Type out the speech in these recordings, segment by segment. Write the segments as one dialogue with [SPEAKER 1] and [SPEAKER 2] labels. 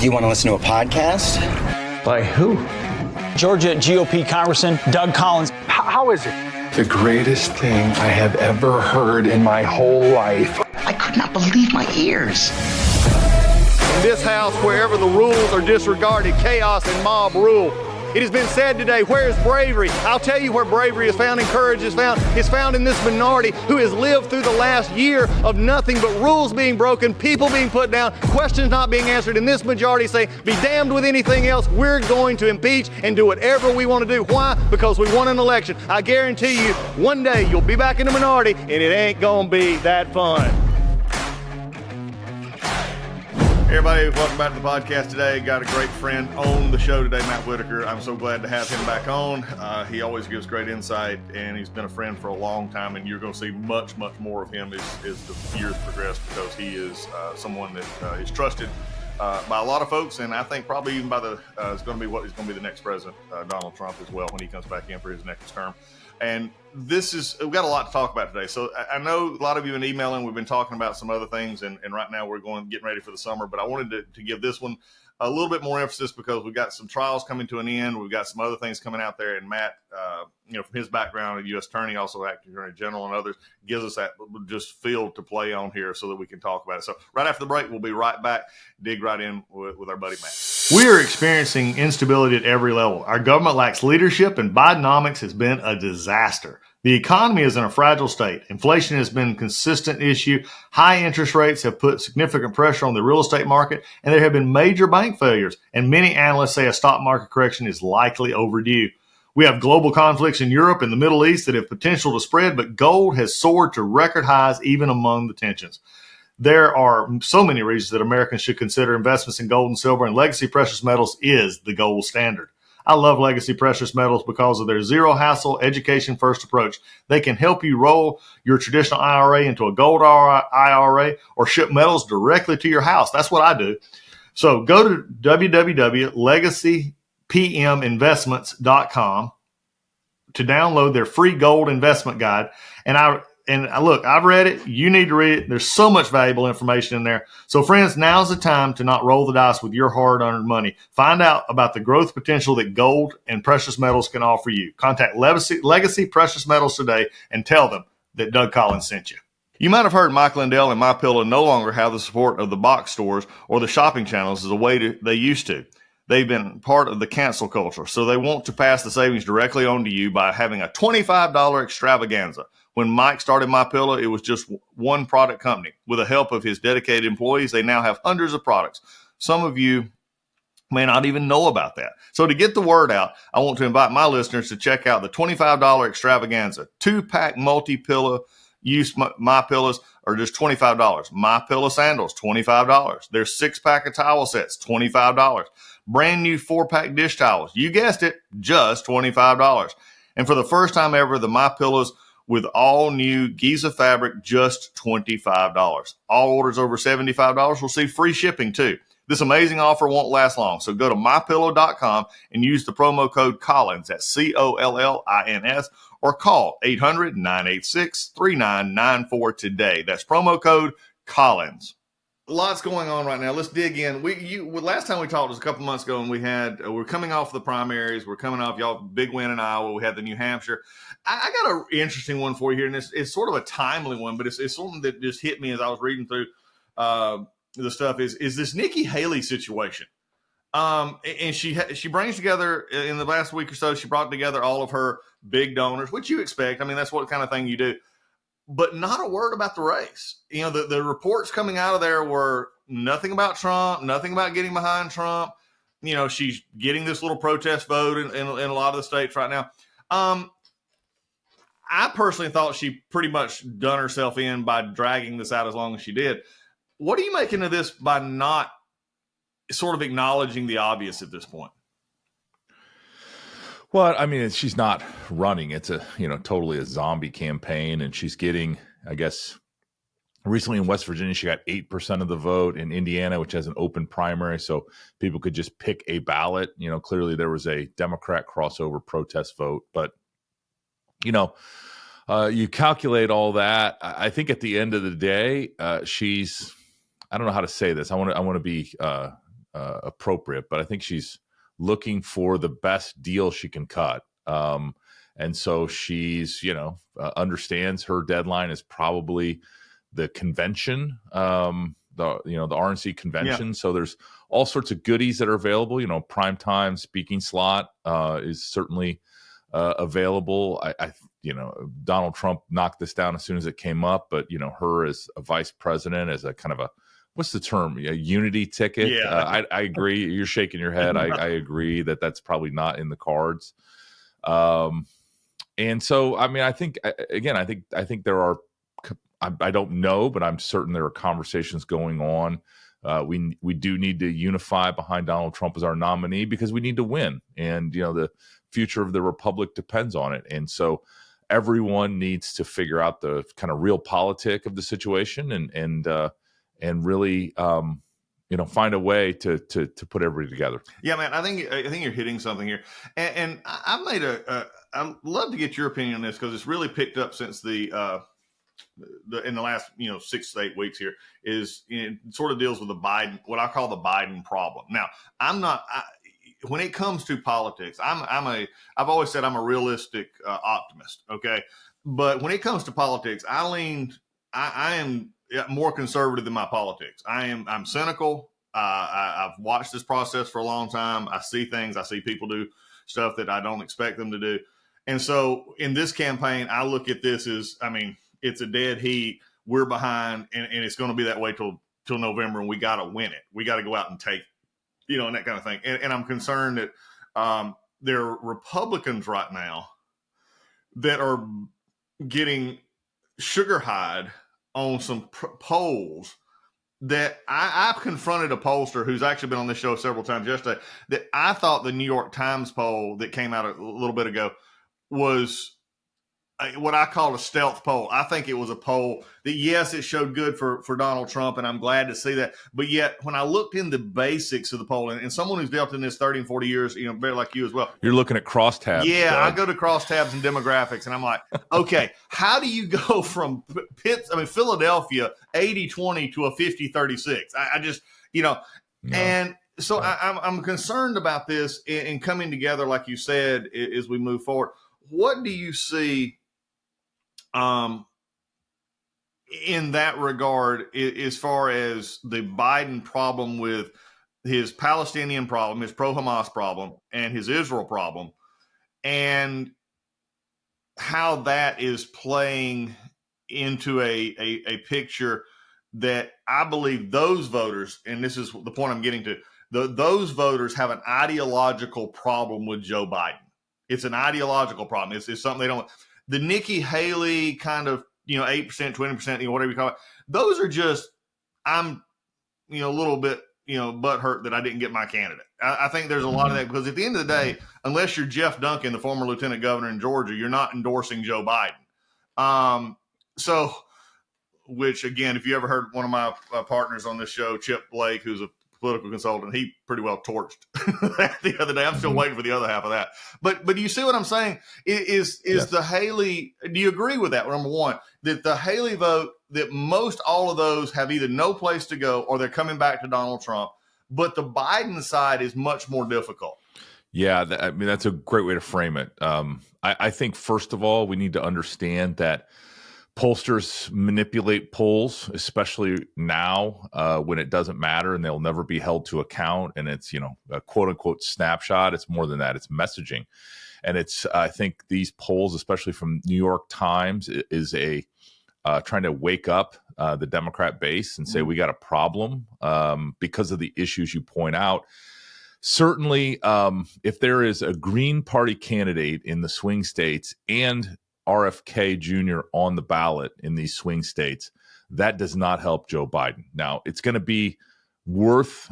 [SPEAKER 1] You want to listen to a podcast?
[SPEAKER 2] By who?
[SPEAKER 3] Georgia GOP Congressman Doug Collins.
[SPEAKER 2] How is it?
[SPEAKER 4] The greatest thing I have ever heard in my whole life.
[SPEAKER 5] I could not believe my ears.
[SPEAKER 6] In this house, wherever the rules are disregarded, chaos and mob rule. It has been said today, where is bravery? I'll tell you where bravery is found and courage is found. It's found in this minority who has lived through the last year of nothing but rules being broken, people being put down, questions not being answered. And this majority say, be damned with anything else. We're going to impeach and do whatever we want to do. Why? Because we won an election. I guarantee you, one day you'll be back in the minority and it ain't gonna be that fun. Hey everybody, welcome back to the podcast today. Got a great friend on the show today, Matt Whitaker. I'm so glad to have him back on. He always gives great insight, and he's been a friend for a long time, and you're going to see much, much more of him as the years progress, because he is someone that is trusted by a lot of folks, and I think probably even by the is going to be the next president, Donald Trump, as well, when he comes back in for his next term. And we've got a lot to talk about today. So I know a lot of you have been emailing. We've been talking about some other things, and right now we're getting ready for the summer. But I wanted to give this one a little bit more emphasis because we've got some trials coming to an end. We've got some other things coming out there. And Matt, from his background, a U.S. attorney, also acting attorney general, and others, gives us that just field to play on here so that we can talk about it. So right after the break, we'll be right back, dig right in with our buddy Matt. We are experiencing instability at every level. Our government lacks leadership, and Bidenomics has been a disaster. The economy is in a fragile state. Inflation has been a consistent issue. High interest rates have put significant pressure on the real estate market, and there have been major bank failures. And many analysts say a stock market correction is likely overdue. We have global conflicts in Europe and the Middle East that have potential to spread, but gold has soared to record highs even among the tensions. There are so many reasons that Americans should consider investments in gold and silver, and Legacy Precious Metals is the gold standard. I love Legacy Precious Metals because of their zero-hassle, education-first approach. They can help you roll your traditional IRA into a gold IRA or ship metals directly to your house. That's what I do. So go to www.legacypminvestments.com to download their free gold investment guide. And look, I've read it. You need to read it. There's so much valuable information in there. So, friends, now's the time to not roll the dice with your hard-earned money. Find out about the growth potential that gold and precious metals can offer you. Contact Legacy Precious Metals today and tell them that Doug Collins sent you. You might have heard Mike Lindell and MyPillow no longer have the support of the box stores or the shopping channels as the way they used to. They've been part of the cancel culture, so they want to pass the savings directly on to you by having a $25 extravaganza. When Mike started MyPillow, it was just one product company. With the help of his dedicated employees, they now have hundreds of products. Some of you may not even know about that. So to get the word out, I want to invite my listeners to check out the $25 extravaganza. 2-pack multi-pillow use MyPillows are just $25. MyPillow sandals, $25. Their 6-pack of towel sets, $25. Brand new 4-pack dish towels. You guessed it, just $25. And for the first time ever, the MyPillows with all new Giza fabric, just $25. All orders over $75 will see free shipping too. This amazing offer won't last long, so go to mypillow.com and use the promo code Collins, that's COLLINS, or call 800-986-3994 today. That's promo code Collins. Lots going on right now. Let's dig in. Last time we talked was a couple months ago, and we're coming off the primaries. We're coming off y'all big win in Iowa. We had the New Hampshire. I got an interesting one for you here, and it's sort of a timely one, but it's something that just hit me as I was reading through the stuff. Is this Nikki Haley situation? And she brings together in the last week or so. She brought together all of her big donors, which you expect. I mean, that's what kind of thing you do. But not a word about the race. You know, the reports coming out of there were nothing about Trump, nothing about getting behind Trump. You know, she's getting this little protest vote in a lot of the states right now. I personally thought she pretty much done herself in by dragging this out as long as she did. What are you making of this by not sort of acknowledging the obvious at this point?
[SPEAKER 7] Well, I mean, she's not running. It's totally a zombie campaign, and she's getting, I guess, recently in West Virginia, she got 8% of the vote. In Indiana, which has an open primary, so people could just pick a ballot. You know, clearly there was a Democrat crossover protest vote, but you calculate all that. I think at the end of the day, she's, I don't know how to say this. I want to be appropriate, but I think she's looking for the best deal she can cut. And so she's, understands her deadline is probably the convention, the RNC convention.
[SPEAKER 6] Yeah.
[SPEAKER 7] So there's all sorts of goodies that are available. Primetime speaking slot is certainly available. I Donald Trump knocked this down as soon as it came up, but her as a vice president, as a kind of what's the term? A unity ticket.
[SPEAKER 6] Yeah.
[SPEAKER 7] I agree. You're shaking your head. I agree that that's probably not in the cards. And so, I think there are, I don't know, but I'm certain there are conversations going on. We do need to unify behind Donald Trump as our nominee because we need to win. And, the future of the republic depends on it. And so everyone needs to figure out the kind of real politic of the situation and really, find a way to put everybody together.
[SPEAKER 6] Yeah, man, I think you're hitting something here. And I made I'd love to get your opinion on this because it's really picked up since in the last 6 to 8 weeks here is it sort of deals with what I call the Biden problem. Now, when it comes to politics, I've always said I'm a realistic optimist. Okay, but when it comes to politics, I am more conservative than my politics. I'm cynical. I've watched this process for a long time. I see things. I see people do stuff that I don't expect them to do. And so in this campaign, I look at this as, it's a dead heat. We're behind, and it's going to be that way till November, and we got to win it. We got to go out and take, and that kind of thing. And I'm concerned that there are Republicans right now that are getting sugar high on some polls that I've confronted a pollster who's actually been on this show several times yesterday that I thought the New York Times poll that came out a little bit ago was what I call a stealth poll. I think it was a poll that, yes, it showed good for Donald Trump, and I'm glad to see that. But yet, when I looked in the basics of the poll, and someone who's dealt in this 30 and 40 years, very like you as well.
[SPEAKER 7] You're looking at crosstabs.
[SPEAKER 6] Yeah, I go to crosstabs and demographics, and I'm like, okay, how do you go from Philadelphia 80-20 to a 50-36? I just, no. And so I'm concerned about this and coming together, like you said, as we move forward. What do you see in that regard as far as the Biden problem with his Palestinian problem, his pro-Hamas problem, and his Israel problem, and how that is playing into a picture that I believe those voters, and this is the point I'm getting to, those voters have an ideological problem with Joe Biden. It's an ideological problem. It's something they don't. The Nikki Haley kind of 8%, 20%, whatever you call it. Those are just I'm a little bit butthurt that I didn't get my candidate. I think there's a lot of that because at the end of the day, unless you're Jeff Duncan, the former lieutenant governor in Georgia, you're not endorsing Joe Biden. Which again, if you ever heard one of my partners on this show, Chip Blake, who's a political consultant, he pretty well torched that the other day. I'm still waiting for the other half of that. But do you see what I'm saying? Is yes. The Haley? Do you agree with that? Number one, that the Haley vote, that most all of those have either no place to go or they're coming back to Donald Trump. But the Biden side is much more difficult.
[SPEAKER 7] Yeah, that's a great way to frame it. I think first of all, we need to understand that pollsters manipulate polls, especially now when it doesn't matter and they'll never be held to account. And it's, a quote unquote snapshot. It's more than that. It's messaging. And I think these polls, especially from New York Times, is trying to wake up the Democrat base and say, we got a problem because of the issues you point out. Certainly, if there is a Green Party candidate in the swing states and RFK Jr. on the ballot in these swing states, that does not help Joe Biden. Now, it's going to be worth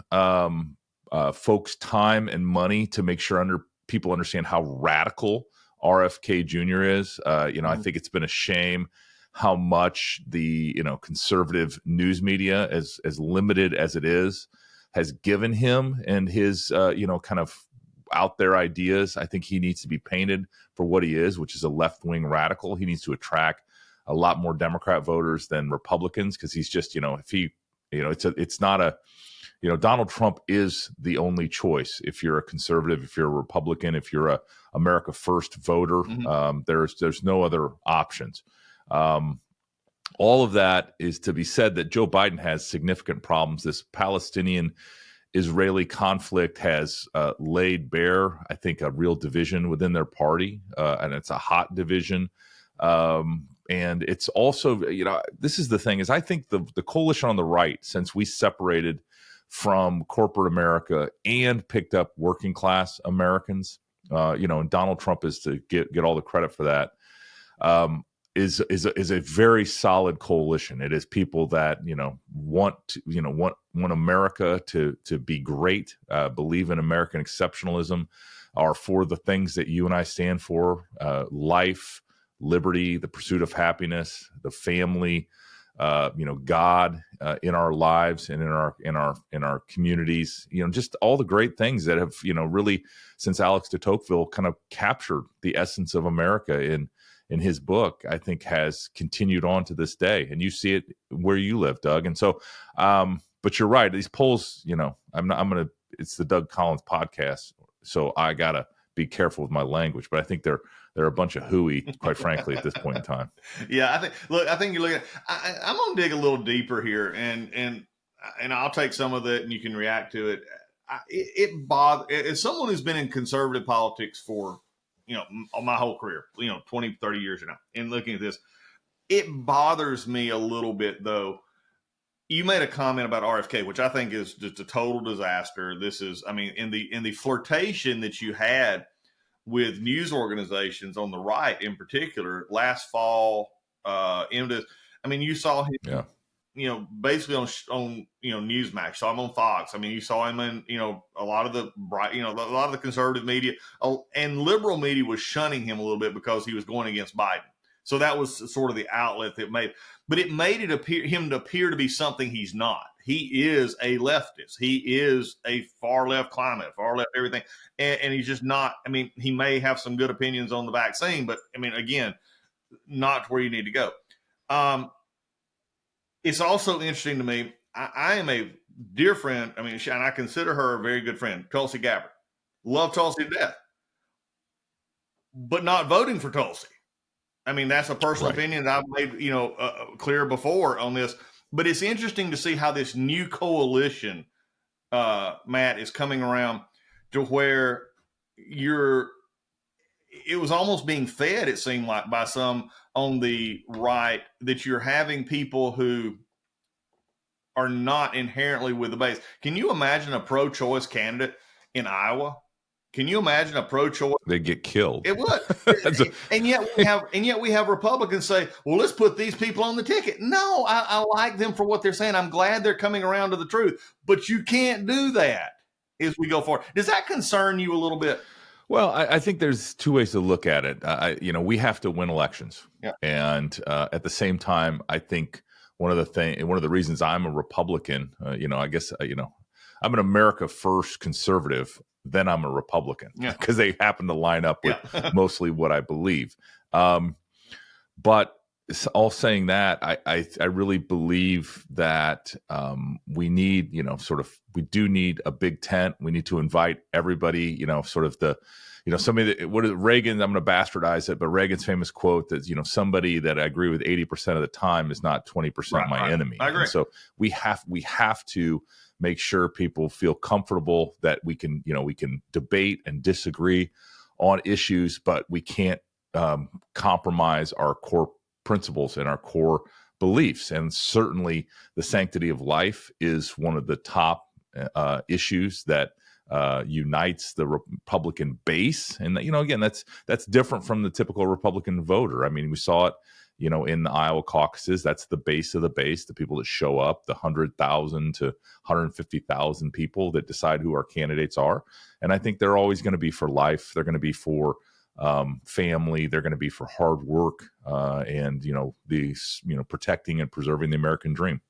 [SPEAKER 7] folks' time and money to make sure people understand how radical RFK Jr. is. I think it's been a shame how much the conservative news media, as limited as it is, has given him and his kind of out there ideas. I think he needs to be painted for what he is, which is a left-wing radical. He needs to attract a lot more Democrat voters than Republicans because he's just, if he, it's not a, Donald Trump is the only choice. If you're a conservative, if you're a Republican, if you're a America First voter, there's no other options. All of that is to be said that Joe Biden has significant problems. This Palestinian-Israeli conflict has laid bare, I think, a real division within their party, and it's a hot division. And it's also, this is the thing, is I think the coalition on the right, since we separated from corporate America and picked up working class Americans, and Donald Trump is to get all the credit for that, is a very solid coalition. It is people that want America to be great, believe in American exceptionalism, are for the things that you and I stand for: life, liberty, the pursuit of happiness, the family, God in our lives and in our communities. Just all the great things that have really, since Alex de Tocqueville kind of captured the essence of America in his book, I think has continued on to this day. And you see it where you live, Doug. And so, but you're right. These polls, it's the Doug Collins podcast, so I gotta be careful with my language, but I think they're a bunch of hooey, quite frankly, at this point in time.
[SPEAKER 6] Yeah, I think you're looking at, I'm going to dig a little deeper here, and I'll take some of it and you can react to it. It bothers, as someone who's been in conservative politics for, my whole career, 20, 30 years now, and looking at this, it bothers me a little bit, though. You made a comment about RFK, which I think is just a total disaster. This is, in the flirtation that you had with news organizations on the right, in particular, last fall, you saw him, basically on Newsmax. You saw him on Fox. You saw him in, a lot of the conservative media, and liberal media was shunning him a little bit because he was going against Biden. So that was sort of the outlet that made him appear to be something he's not. He is a leftist. He is a far left climate, far left everything. And he's just not, he may have some good opinions on the vaccine, but again, not where you need to go. It's also interesting to me. I am a dear friend. And I consider her a very good friend, Tulsi Gabbard. Love Tulsi to death, but not voting for Tulsi. That's a personal opinion that I've made, clear before on this. But it's interesting to see how this new coalition, Matt, is coming around to where it was almost being fed, it seemed like, by some on the right, that you're having people who are not inherently with the base. Can you imagine a pro-choice candidate in Iowa? Can you imagine a pro-choice?
[SPEAKER 7] They'd get killed.
[SPEAKER 6] It would. and yet we have Republicans say, well, let's put these people on the ticket. No, I like them for what they're saying. I'm glad they're coming around to the truth. But you can't do that as we go forward. Does that concern you a little bit?
[SPEAKER 7] Well, I think there's two ways to look at it. We have to win elections.
[SPEAKER 6] Yeah.
[SPEAKER 7] And at the same time, I think one of the reasons I'm a Republican, I guess, I'm an America First conservative, then I'm a Republican, because they happen to line up with mostly what I believe. But all saying that, I really believe that we need, we do need a big tent. We need to invite everybody, somebody that, what is Reagan, I'm going to bastardize it, but Reagan's famous quote that, somebody that I agree with 80% of the time is not 20% my enemy.
[SPEAKER 6] I agree.
[SPEAKER 7] And so we have to make sure people feel comfortable that we can debate and disagree on issues, but we can't compromise our core principles and our core beliefs. And certainly the sanctity of life is one of the top issues that unites the Republican base. And, again, that's different from the typical Republican voter. We saw it, in the Iowa caucuses. That's the base of the base, the people that show up, the 100,000 to 150,000 people that decide who our candidates are. And I think they're always going to be for life. They're going to be for family. They're going to be for hard work and, protecting and preserving the American dream.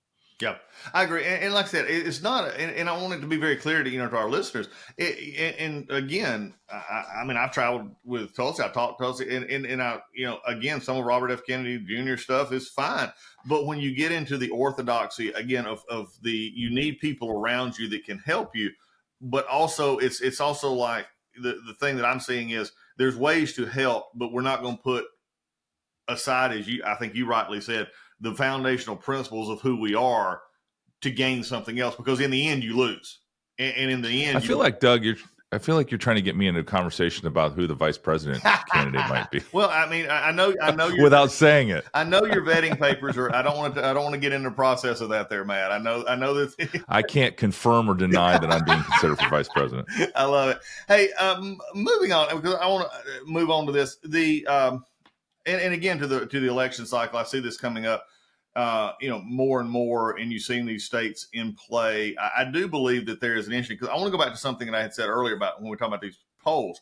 [SPEAKER 6] Yeah, I agree. And like I said, it's not, and I want it to be very clear to, to our listeners. And again, I mean, I've traveled with Tulsi, I've talked to Tulsi, and I, again, some of Robert F. Kennedy Jr. stuff is fine. But when you get into the orthodoxy, again, of you need people around you that can help you, but also it's also like the thing that I'm seeing is there's ways to help, but we're not going to put aside, I think you rightly said, the foundational principles of who we are to gain something else, because in the end you lose. And in the end,
[SPEAKER 7] I feel like, Doug, I feel like you're trying to get me into a conversation about who the vice president candidate might be.
[SPEAKER 6] Well, I mean, I know
[SPEAKER 7] without saying it.
[SPEAKER 6] I know your vetting papers are. I don't want to get into the process of that, there, Matt. I know that.
[SPEAKER 7] I can't confirm or deny that I'm being considered for vice president.
[SPEAKER 6] I love it. Hey, moving on, because I want to move on to this. And again to the election cycle, I see this coming up. More and more, and you've seen these states in play. I do believe that there is an interesting, because I want to go back to something that I had said earlier about when we were talking about these polls.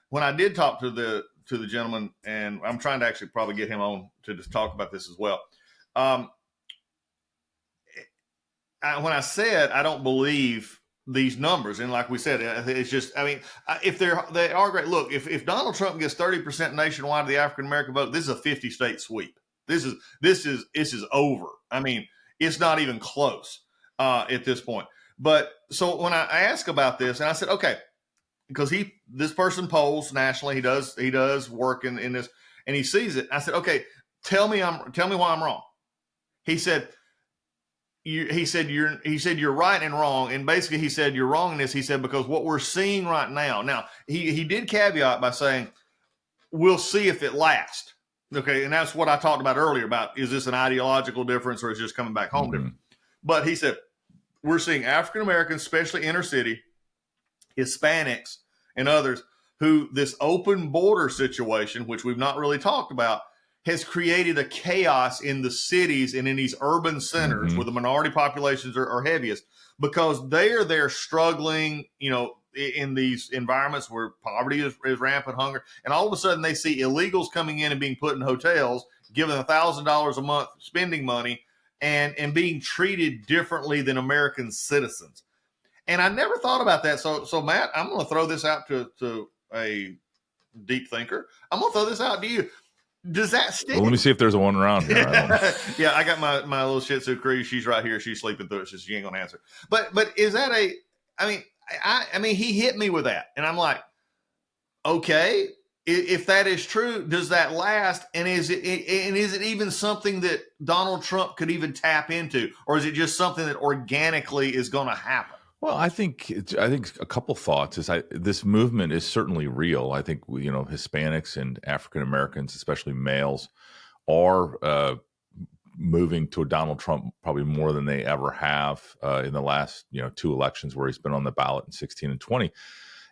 [SPEAKER 6] When I did talk to the gentleman, and I'm trying to actually probably get him on to just talk about this as well. When I said I don't believe these numbers, and like we said, it's just, I mean, if they are great. Look, if Donald Trump gets 30% nationwide of the African American vote, this is a 50-state sweep. This is over. I mean, it's not even close at this point. But so when I ask about this, and I said, okay, because this person polls nationally, he does work in this, and he sees it. I said, okay, tell me why I'm wrong. He said you're right and wrong, and basically he said you're wrong in this. He said because what we're seeing right now. Now he did caveat by saying we'll see if it lasts. Okay, and that's what I talked about earlier about, is this an ideological difference or is it just coming back home different? But he said, we're seeing African Americans, especially inner city, Hispanics, and others, who this open border situation, which we've not really talked about, has created a chaos in the cities and in these urban centers where the minority populations are heaviest, because they are there struggling, in these environments where poverty is rampant, hunger, and all of a sudden they see illegals coming in and being put in hotels, given $1,000 a month spending money, and being treated differently than American citizens. And I never thought about that. So Matt, I'm going to throw this out to a deep thinker. I'm going to throw this out to you. Does that stick?
[SPEAKER 7] Well, let me see if there's a one around here.
[SPEAKER 6] Yeah, I got my little Shih Tzu Cree. She's right here. She's sleeping through it, so she ain't going to answer. But is that I mean, he hit me with that, and I'm like, okay, if that is true, does that last? And is it even something that Donald Trump could even tap into, or is it just something that organically is going to happen?
[SPEAKER 7] Well, I think a couple thoughts is this movement is certainly real. I think Hispanics and African Americans, especially males, are moving to Donald Trump probably more than they ever have in the last two elections where he's been on the ballot in 16 and 20.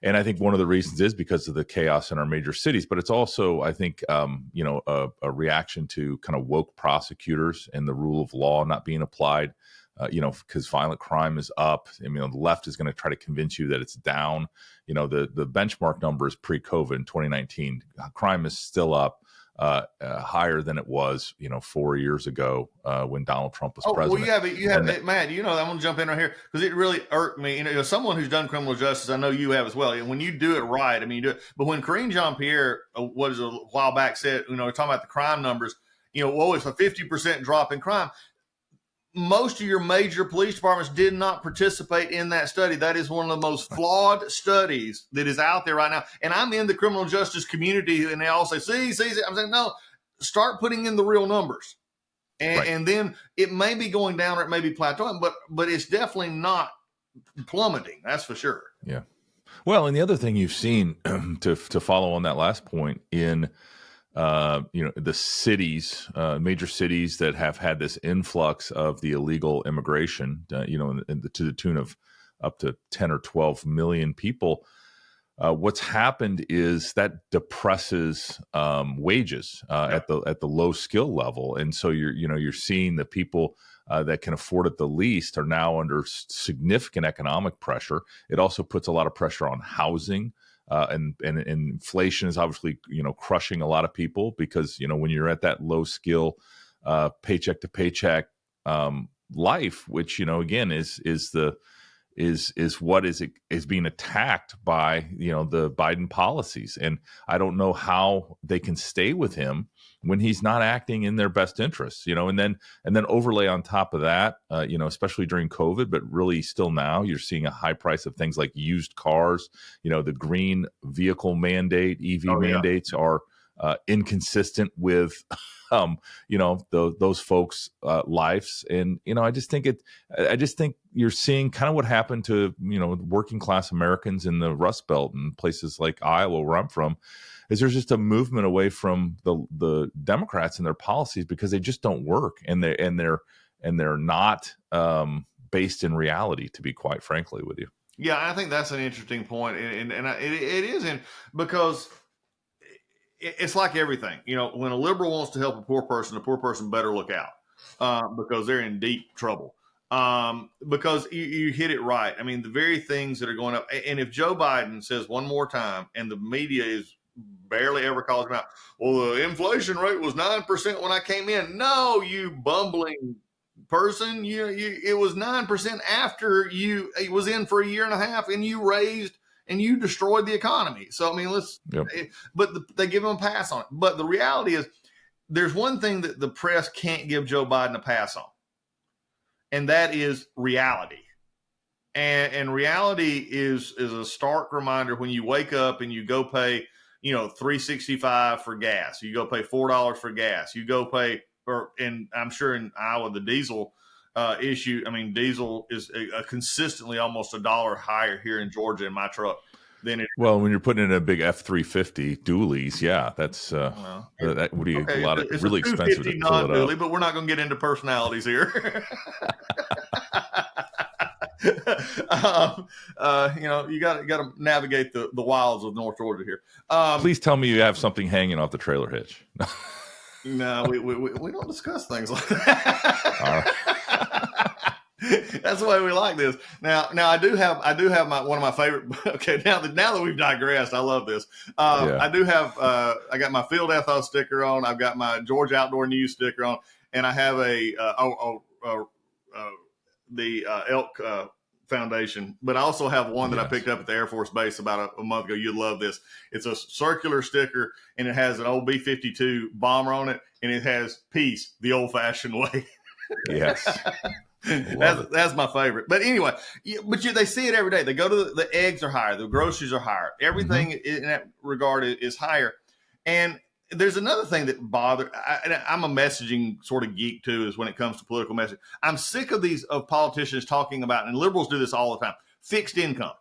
[SPEAKER 7] And I think one of the reasons is because of the chaos in our major cities, but it's also, I think, a reaction to kind of woke prosecutors and the rule of law not being applied. Because violent crime is up. I mean, the left is going to try to convince you that it's down. The benchmark number is pre-COVID in 2019. Crime is still up, higher than it was, 4 years ago when Donald Trump was president.
[SPEAKER 6] Well, you have it, Matt. I'm going to jump in right here because it really irked me. Someone who's done criminal justice, I know you have as well. When you do it right, I mean, you do it. But when Karine Jean-Pierre, a while back, said, talking about the crime numbers, it's a 50% drop in crime. Most of your major police departments did not participate in that study. That is one of the most flawed studies that is out there right now. And I'm in the criminal justice community, and they all say, see. I'm saying, no, start putting in the real numbers. And then it may be going down or it may be plateauing, but it's definitely not plummeting. That's for sure.
[SPEAKER 7] Yeah. Well, and the other thing you've seen to follow on that last point in the cities, major cities that have had this influx of the illegal immigration, to the tune of up to 10 or 12 million people. What's happened is that depresses wages at the low skill level, and so you're seeing the people that can afford it the least are now under significant economic pressure. It also puts a lot of pressure on housing. And inflation is obviously, crushing a lot of people because, when you're at that low skill, paycheck to paycheck, life, which, again, is what is being attacked by, the Biden policies. And I don't know how they can stay with him when he's not acting in their best interests, and then overlay on top of that, especially during COVID, but really still now you're seeing a high price of things like used cars, the green vehicle mandate, EV mandates are inconsistent with, those folks' lives. And, I just think you're seeing kind of what happened to, working class Americans in the Rust Belt and places like Iowa, where I'm from, is there's just a movement away from the Democrats and their policies because they just don't work, and they're not based in reality, to be quite frankly with you.
[SPEAKER 6] Yeah, I think that's an interesting point, and it is because it's like everything. When a liberal wants to help a poor person, the poor person better look out because they're in deep trouble. Because you hit it right. I mean, the very things that are going up, and if Joe Biden says one more time, and the media is barely ever calls him out, well, the inflation rate was 9% when I came in. No, you bumbling person, it was 9% after it was in for a year and a half, and you raised and you destroyed the economy. So I mean, but they give him a pass on it. But the reality is, there's one thing that the press can't give Joe Biden a pass on, and that is reality. And reality is a stark reminder when you wake up and you go pay, $3.65 for gas. You go pay $4 for gas. You go pay, and I'm sure in Iowa the diesel issue. I mean, diesel is consistently almost $1 higher here in Georgia in my truck than it.
[SPEAKER 7] Well, when you're putting in a big F-350 dualies, yeah, that's that would be a lot of really expensive to fill it up.
[SPEAKER 6] But we're not going to get into personalities here. You got to navigate the wilds of North Georgia here.
[SPEAKER 7] Please tell me you have something hanging off the trailer hitch.
[SPEAKER 6] No, we don't discuss things like that.
[SPEAKER 7] All right.
[SPEAKER 6] That's the way we like this. Now I do have one of my favorite. Okay, now that we've digressed, I love this. I do have I got my Field Ethos sticker on. I've got my Georgia Outdoor News sticker on, and I have the Elk Foundation, but I also have one that I picked up at the Air Force Base about a month ago. You'd love this. It's a circular sticker, and it has an old B-52 bomber on it, and it has peace the old-fashioned way.
[SPEAKER 7] Yes.
[SPEAKER 6] That's my favorite. But anyway, they see it every day. They go to the eggs are higher, the groceries are higher, everything in that regard is higher. And there's another thing that I'm a messaging sort of geek too, is when it comes to political messaging. I'm sick of politicians talking about, and liberals do this all the time, fixed income.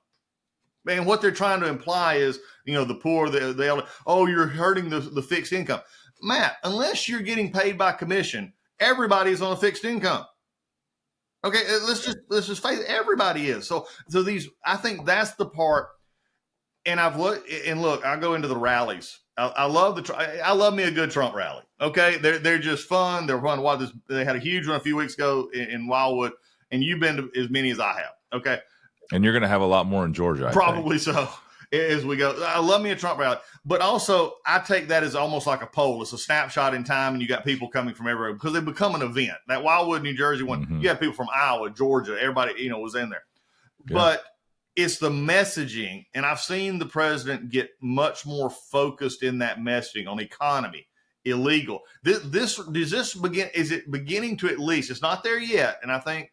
[SPEAKER 6] And what they're trying to imply is, the poor, the elder, you're hurting the fixed income. Matt, unless you're getting paid by commission, everybody's on a fixed income. Okay, let's just face it, everybody is. So I think that's the part. And look, I go into the rallies. I love me a good Trump rally. Okay, they're just fun. They're fun. They had a huge one a few weeks ago in Wildwood, and you've been to as many as I have. Okay,
[SPEAKER 7] and you're going to have a lot more in Georgia.
[SPEAKER 6] Probably so. As we go, I love me a Trump rally, but also I take that as almost like a poll. It's a snapshot in time, and you got people coming from everywhere because they become an event. That Wildwood, New Jersey one, you had people from Iowa, Georgia, everybody was in there. Yeah. But it's the messaging, and I've seen the president get much more focused in that messaging on economy, illegal. Is it beginning to at least? It's not there yet, and I think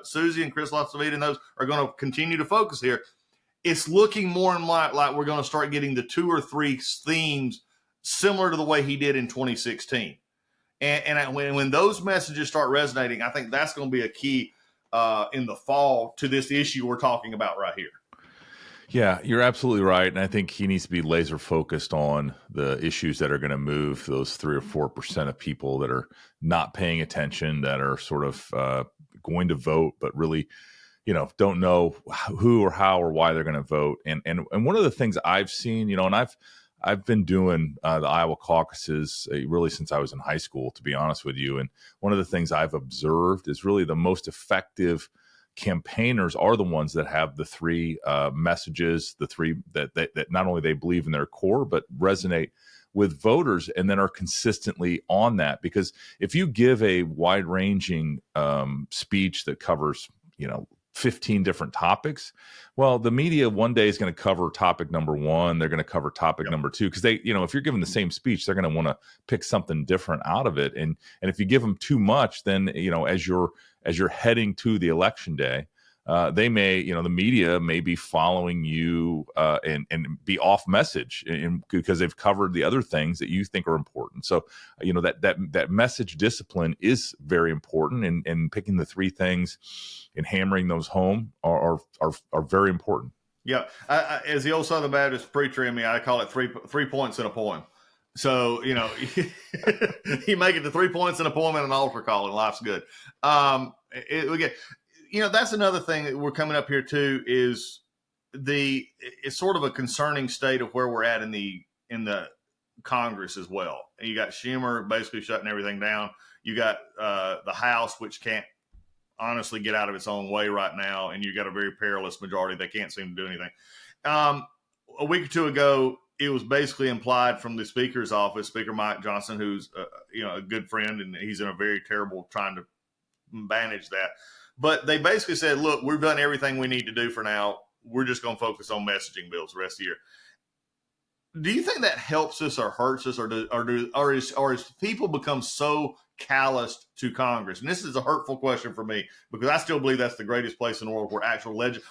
[SPEAKER 6] Susie and Chris Latsavita and those are going to continue to focus here. It's looking more and more like we're going to start getting the 2 or 3 themes similar to the way he did in 2016. And when those messages start resonating, I think that's going to be a key in the fall to this issue we're talking about right here.
[SPEAKER 7] Yeah, you're absolutely right. And I think he needs to be laser focused on the issues that are going to move those 3 or 4% of people that are not paying attention, that are sort of going to vote, but really don't know who or how or why they're going to vote. And one of the things I've seen, and I've been doing the Iowa caucuses really since I was in high school, to be honest with you. And one of the things I've observed is really the most effective campaigners are the ones that have the 3 messages, the 3 that not only they believe in their core, but resonate with voters and then are consistently on that. Because if you give a wide-ranging speech that covers, 15 different topics, well, the media one day is going to cover topic number one, they're going to cover topic number two, because they, if you're giving the same speech, they're going to want to pick something different out of it. And if you give them too much, then as you're heading to the election day, they may, the media may be following you and be off message because they've covered the other things that you think are important. So, that message discipline is very important, and picking the three things and hammering those home are very important.
[SPEAKER 6] Yeah, as the old Southern Baptist preacher in me, I call it three points in a poem. So you make it to 3 points in a poem and an altar call, and life's good. That's another thing that we're coming up here to is it's sort of a concerning state of where we're at in the Congress as well. And you got Schumer basically shutting everything down. You got the House, which can't honestly get out of its own way right now, and you got a very perilous majority. They can't seem to do anything. A week or two ago, it was basically implied from the Speaker's office, Speaker Mike Johnson, who's a good friend, and he's in a very terrible trying to manage that. But they basically said, look, we've done everything we need to do for now. We're just going to focus on messaging bills the rest of the year. Do you think that helps us or hurts us, or is people become so calloused to Congress? And this is a hurtful question for me, because I still believe that's the greatest place in the world where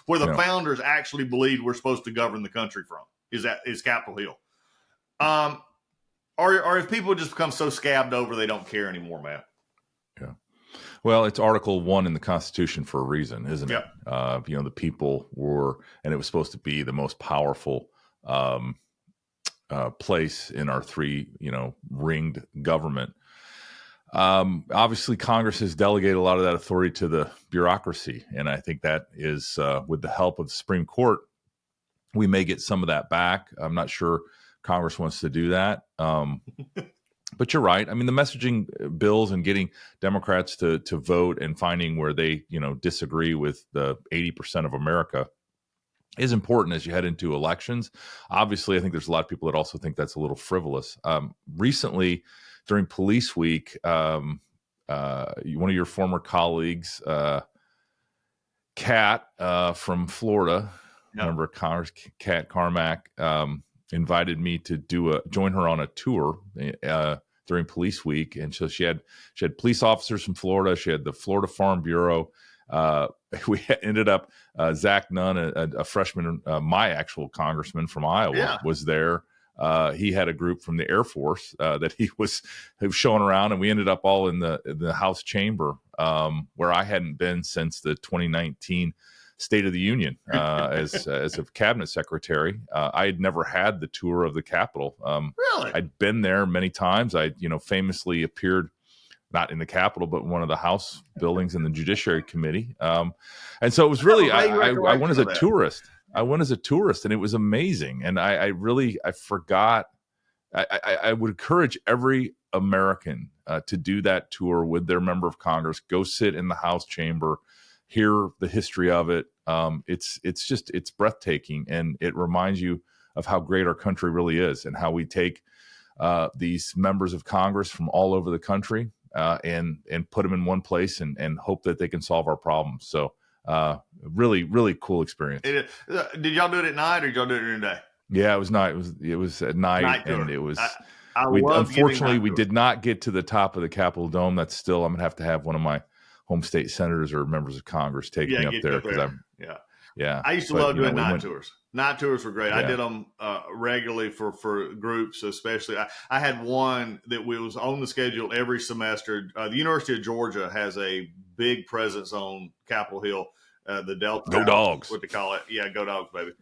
[SPEAKER 6] where the founders actually believed we're supposed to govern the country from is Capitol Hill. Or if people just become so scabbed over they don't care anymore, Matt.
[SPEAKER 7] Yeah. Well, it's Article 1 in the Constitution for a reason, isn't it? The people were, and it was supposed to be the most powerful place in our three, ringed government. Obviously, Congress has delegated a lot of that authority to the bureaucracy, and I think that is, with the help of the Supreme Court, we may get some of that back. I'm not sure Congress wants to do that. But you're right. I mean, the messaging bills and getting Democrats to vote and finding where they, disagree with the 80% of America is important as you head into elections. Obviously, I think there's a lot of people that also think that's a little frivolous. Recently, during Police Week, one of your former colleagues, Kat from Florida, member of Congress, Kat Carmack, invited me to join her on a tour during Police Week, and so she had police officers from Florida. She had the Florida Farm Bureau. We ended up Zach Nunn, a freshman, my actual congressman from Iowa, was there. He had a group from the Air Force that he was showing around, and we ended up all in the House chamber where I hadn't been since the 2019 State of the Union as a cabinet secretary. I had never had the tour of the Capitol.
[SPEAKER 6] Really?
[SPEAKER 7] I'd been there many times. I famously appeared not in the Capitol, but one of the House buildings in the Judiciary Committee. And so it was really, I went as a tourist. I went as a tourist, and it was amazing. And I forgot. I would encourage every American to do that tour with their member of Congress. Go sit in the House chamber, hear the history of it. It's breathtaking, and it reminds you of how great our country really is, and how we take these members of Congress from all over the country and put them in one place and hope that they can solve our problems. So really, really cool experience.
[SPEAKER 6] Did y'all do it at night, or did y'all do it during the day?
[SPEAKER 7] Yeah, it was night. It was at night and it was. Unfortunately, we did not get to the top of the Capitol Dome. That's still, I'm gonna have one of my home state senators or members of Congress take me up there, because
[SPEAKER 6] I used to love doing night tours. Night tours were great. I did them regularly for groups, especially. I had one that was on the schedule every semester. The University of Georgia has a big presence on Capitol Hill. The Delta
[SPEAKER 7] Go Dogs,
[SPEAKER 6] what they call it. Yeah, go Dogs, baby.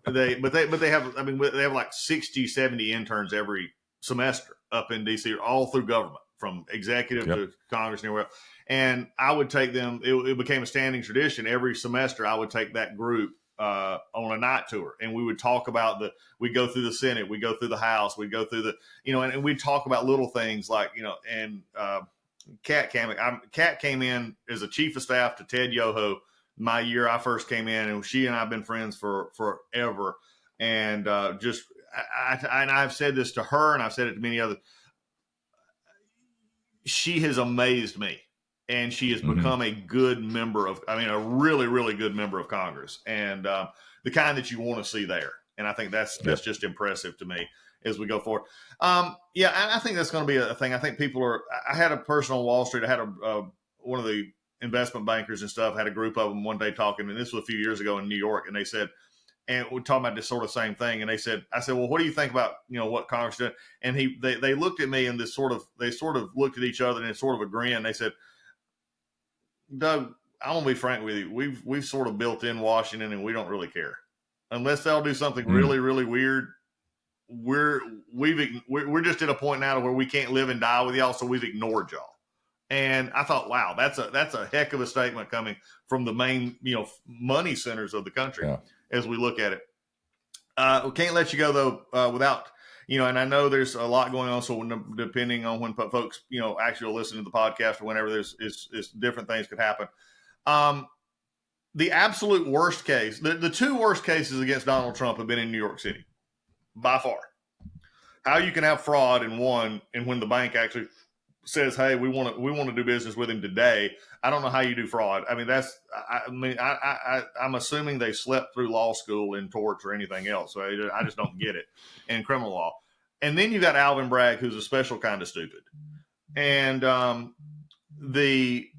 [SPEAKER 6] They have like 60, 70 interns every semester up in DC, all through government, from executive to Congress and everywhere else. And I would take them. It became a standing tradition. Every semester, I would take that group on a night tour, and we would talk about we'd go through the Senate, we'd go through the House, we'd go through and we'd talk about little things like, and Kat came in as a chief of staff to Ted Yoho my year I first came in, and she and I have been friends for forever. And and I've said this to her, and I've said it to many others. She has amazed me, and she has become a good member of, a really, really good member of Congress, and the kind that you want to see there. And I think that's just impressive to me as we go forward. I think that's going to be a thing. I think I had a person on Wall Street. I had one of the investment bankers and stuff, had a group of them one day talking, and this was a few years ago in New York, and they said, and we're talking about this sort of same thing. And I said, well, what do you think about, what Congress did? And they looked at me and they sort of looked at each other and sort of agreeing. And they said, Doug, I'm going to be frank with you. We've sort of built in Washington, and we don't really care unless they'll do something really, really weird. We're just at a point now to where we can't live and die with y'all. So we've ignored y'all. And I thought, wow, that's a heck of a statement coming from the main, money centers of the country as we look at it. We can't let you go though, without, and I know there's a lot going on. So depending on when folks, actually listen to the podcast or whenever there's different things could happen. The absolute worst case, the two worst cases against Donald Trump have been in New York City by far. How you can have fraud in one, and when the bank actually says, hey, we want to do business with him today. I don't know how you do fraud. I mean, I'm assuming they slept through law school in torts or anything else. So I just don't get it in criminal law. And then you got Alvin Bragg, who's a special kind of stupid. And the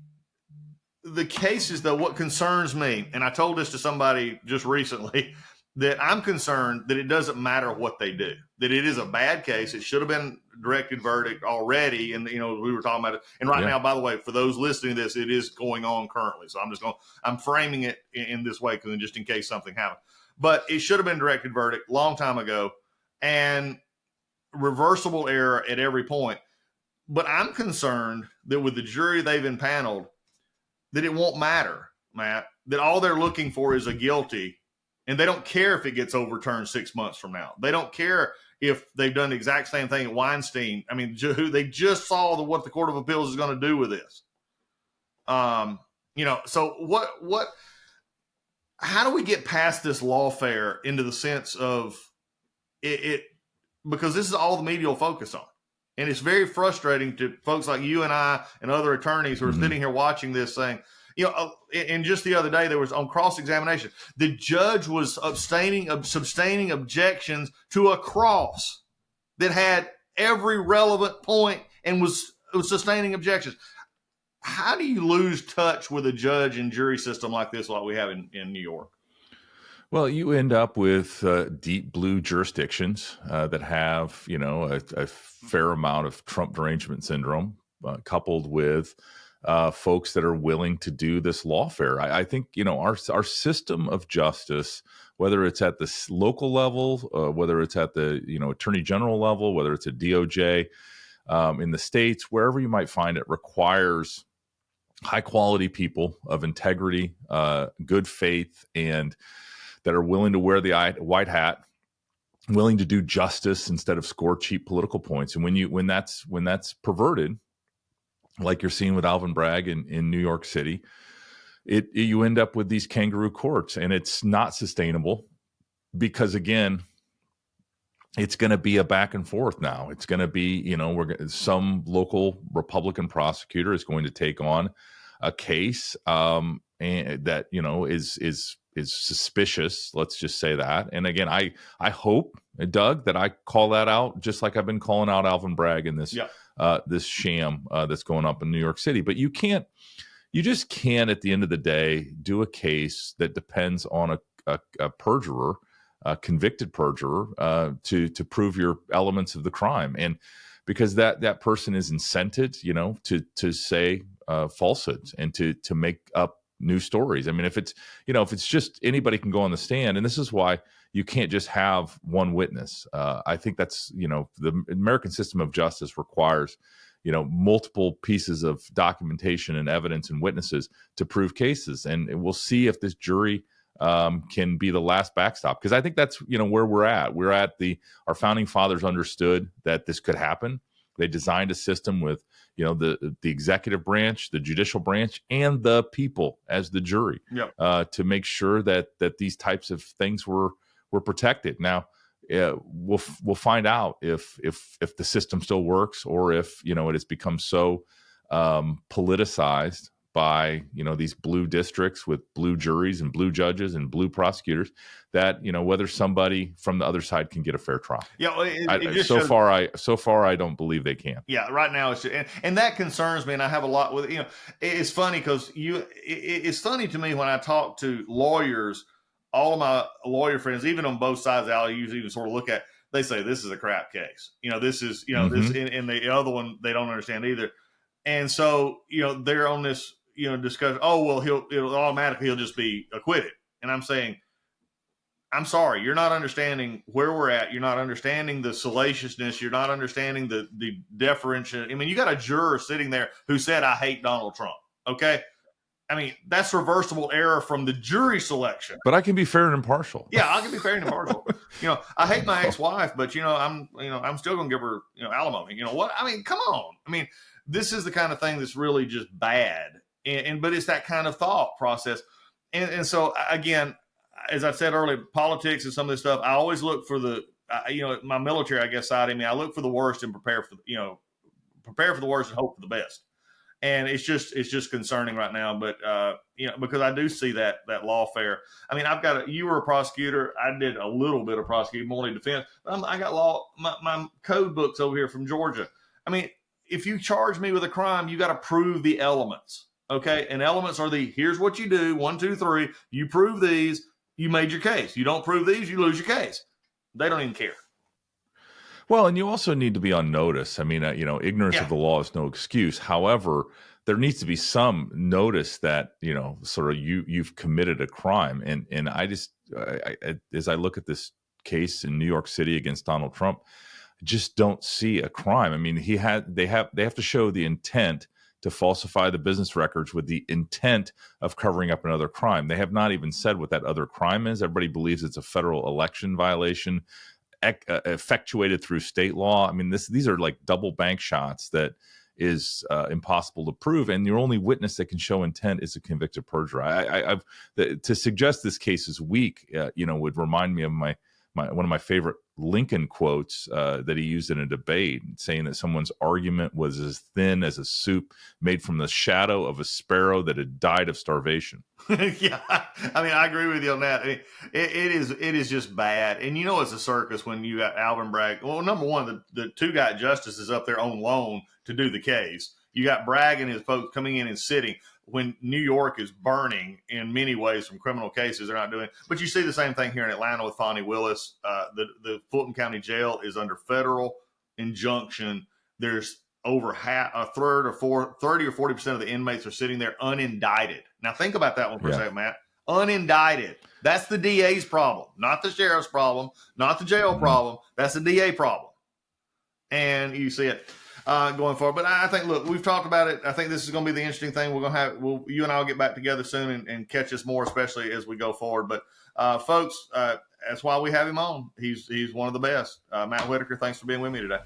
[SPEAKER 6] cases, though, what concerns me, and I told this to somebody just recently, that I'm concerned that it doesn't matter what they do, that it is a bad case. It should have been directed verdict already. And, we were talking about it. And right now, by the way, for those listening to this, it is going on currently. So I'm framing it in this way, because just in case something happened, but it should have been directed verdict long time ago and reversible error at every point. But I'm concerned that with the jury they've impaneled, that it won't matter, Matt, that all they're looking for is a guilty. And they don't care if it gets overturned 6 months from now. They don't care if they've done the exact same thing at Weinstein. I mean, they just saw what the Court of Appeals is going to do with this. So how do we get past this lawfare into the sense of it? Because this is all the media will focus on. And it's very frustrating to folks like you and I and other attorneys who are sitting here watching this saying, and just the other day, there was on cross-examination, the judge was sustaining objections to a cross that had every relevant point and was sustaining objections. How do you lose touch with a judge and jury system like this, like we have in New York?
[SPEAKER 7] Well, you end up with deep blue jurisdictions that have, a fair amount of Trump derangement syndrome, coupled with folks that are willing to do this lawfare. I think, our system of justice, whether it's at the local level, whether it's at the, attorney general level, whether it's a DOJ in the states, wherever you might find it, requires high quality people of integrity, good faith, and that are willing to wear the white hat, willing to do justice instead of score cheap political points. And when that's perverted, like you're seeing with Alvin Bragg in New York City, you end up with these kangaroo courts, and it's not sustainable because, again, it's going to be a back and forth now. It's going to be, some local Republican prosecutor is going to take on a case and that, is suspicious. Let's just say that. And again, I hope, Doug, that I call that out, just like I've been calling out Alvin Bragg in this this sham that's going up in New York City. But you just can't at the end of the day do a case that depends on a perjurer, a convicted perjurer, to prove your elements of the crime. And because that person is incented, to say falsehoods and to make up new stories. I mean, if it's just anybody can go on the stand, and this is why you can't just have one witness. I think that's, the American system of justice requires, multiple pieces of documentation and evidence and witnesses to prove cases. And we'll see if this jury can be the last backstop. Because I think that's, where we're at. We're at our founding fathers understood that this could happen. They designed a system with, the executive branch, the judicial branch, and the people as the jury to make sure that these types of things were protected. Now, we'll find out if the system still works, or if it has become so politicized by these blue districts with blue juries and blue judges and blue prosecutors, that whether somebody from the other side can get a fair trial.
[SPEAKER 6] Yeah,
[SPEAKER 7] so far I don't believe they can.
[SPEAKER 6] Yeah, right now and that concerns me, and I have a lot with it. It's funny because it's funny to me when I talk to lawyers. All of my lawyer friends, even on both sides, I'll usually even sort of look at. They say this is a crap case. This is this, and the other one they don't understand either. And so they're on this discussion. Oh well, he'll just be acquitted. And I'm saying, I'm sorry, you're not understanding where we're at. You're not understanding the salaciousness. You're not understanding the deferential. I mean, you got a juror sitting there who said, "I hate Donald Trump." Okay. I mean, that's reversible error from the jury selection.
[SPEAKER 7] But I can be fair and impartial.
[SPEAKER 6] Yeah, I can be fair and impartial. I hate my ex-wife, but I'm still going to give her alimony. You know what? I mean, come on. I mean, this is the kind of thing that's really just bad. But it's that kind of thought process. And so again, as I said earlier, politics and some of this stuff, I always look for my military, I guess, side of me. I look for the worst and prepare for the worst and hope for the best. And it's just concerning right now, but because I do see that lawfare. I mean, you were a prosecutor. I did a little bit of prosecuting, more defense. I got my code books over here from Georgia. I mean, if you charge me with a crime, you got to prove the elements, okay? And elements are here's what you do, 1, 2, 3. You prove these, you made your case. You don't prove these, you lose your case. They don't even care.
[SPEAKER 7] Well, and you also need to be on notice. I mean, ignorance of the law is no excuse. However, there needs to be some notice that, sort of you've committed a crime. And I as I look at this case in New York City against Donald Trump, I just don't see a crime. I mean, they have to show the intent to falsify the business records with the intent of covering up another crime. They have not even said what that other crime is. Everybody believes it's a federal election violation effectuated through state law. I mean, these are like double bank shots that is impossible to prove, and your only witness that can show intent is a convicted perjurer. To suggest this case is weak, would remind me of one of my favorite Lincoln quotes that he used in a debate, saying that someone's argument was as thin as a soup made from the shadow of a sparrow that had died of starvation.
[SPEAKER 6] Yeah, I mean, I agree with you on that. I mean, it is just bad, and it's a circus when you got Alvin Bragg. Well, number one, the two got justices up there on loan to do the case. You got Bragg and his folks coming in and sitting when New York is burning in many ways from criminal cases. They're not doing it. But you see the same thing here in Atlanta with Fonnie Willis. The Fulton County Jail is under federal injunction. There's over a third or 30 or 40% of the inmates are sitting there unindicted. Now think about that one for a second, Matt. Unindicted. That's the DA's problem, not the sheriff's problem, not the jail problem. That's the DA problem. And you see it going forward. But I think, look, we've talked about it. I think this is going to be the interesting thing. We're going to have, you and I will get back together soon and catch us more, especially as we go forward. But folks, that's why we have him on. He's one of the best. Matt Whitaker, thanks for being with me today.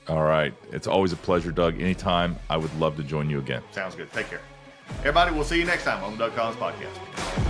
[SPEAKER 7] All right. It's always a pleasure, Doug. Anytime. I would love to join you again.
[SPEAKER 6] Sounds good. Take care. Everybody, we'll see you next time on the Doug Collins Podcast.